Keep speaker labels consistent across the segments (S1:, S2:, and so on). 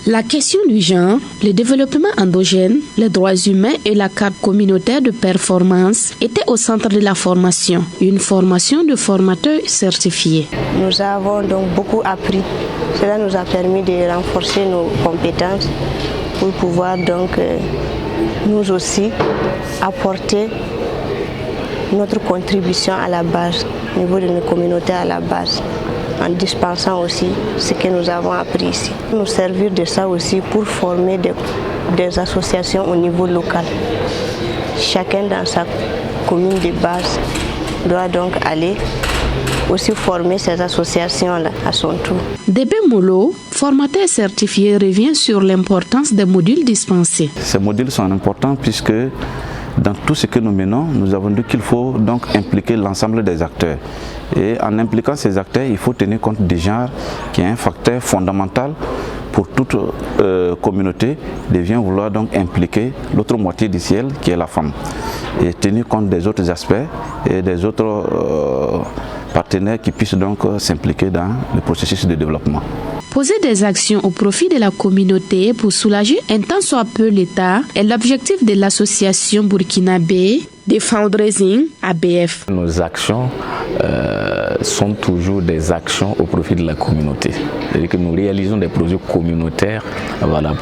S1: La question du genre, le développement endogène, les droits humains et la carte communautaire de performance étaient au centre de la formation, une formation de formateurs certifiés.
S2: Nous avons donc beaucoup appris. Cela nous a permis de renforcer nos compétences pour pouvoir donc nous aussi apporter notre contribution à la base, au niveau de nos communautés à la base, en dispensant aussi ce que nous avons appris ici. Nous servir de ça aussi pour former des associations au niveau local. Chacun dans sa commune de base doit donc aller aussi former ces associations-là à son tour.
S1: Débé Molo, formateur certifié, revient sur l'importance des modules dispensés.
S3: Ces modules sont importants puisque dans tout ce que nous menons, nous avons dit qu'il faut donc impliquer l'ensemble des acteurs. Et en impliquant ces acteurs, il faut tenir compte du genre qui est un facteur fondamental pour toute communauté de bien vouloir donc impliquer l'autre moitié du ciel qui est la femme. Et tenir compte des autres aspects et des autres partenaires qui puissent donc s'impliquer dans le processus de développement.
S1: Poser des actions au profit de la communauté pour soulager un tant soit peu l'État est l'objectif de l'association burkinabé de fundraising ABF.
S4: Nos actions sont toujours des actions au profit de la communauté. C'est-à-dire que nous réalisons des projets communautaires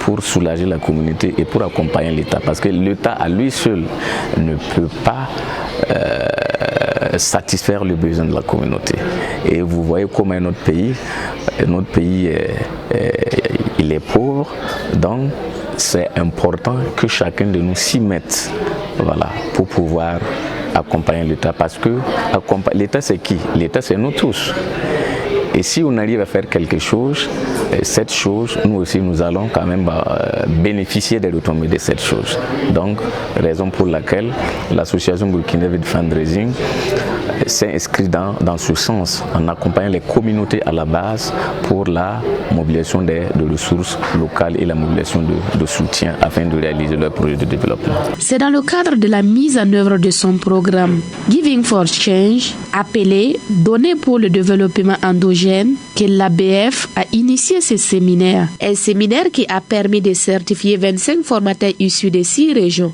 S4: pour soulager la communauté et pour accompagner l'État. Parce que l'État à lui seul ne peut pas satisfaire les besoins de la communauté. Et vous voyez comment notre pays il est pauvre, donc c'est important que chacun de nous s'y mette pour pouvoir accompagner l'État. Parce que l'État c'est qui? L'État c'est nous tous. Et si on arrive à faire quelque chose, cette chose, nous aussi nous allons quand même bénéficier des retombées de cette chose. Donc, raison pour laquelle l'association burkinabé de fundraising s'est inscrite dans ce sens, en accompagnant les communautés à la base pour la mobilisation des ressources locales et la mobilisation de soutien afin de réaliser leurs projets de développement.
S1: C'est dans le cadre de la mise en œuvre de son programme Giving for Change, appelé Donner pour le développement endogène, que l'ABF a initié ce séminaire. Un séminaire qui a permis de certifier 25 formateurs issus de 6 régions.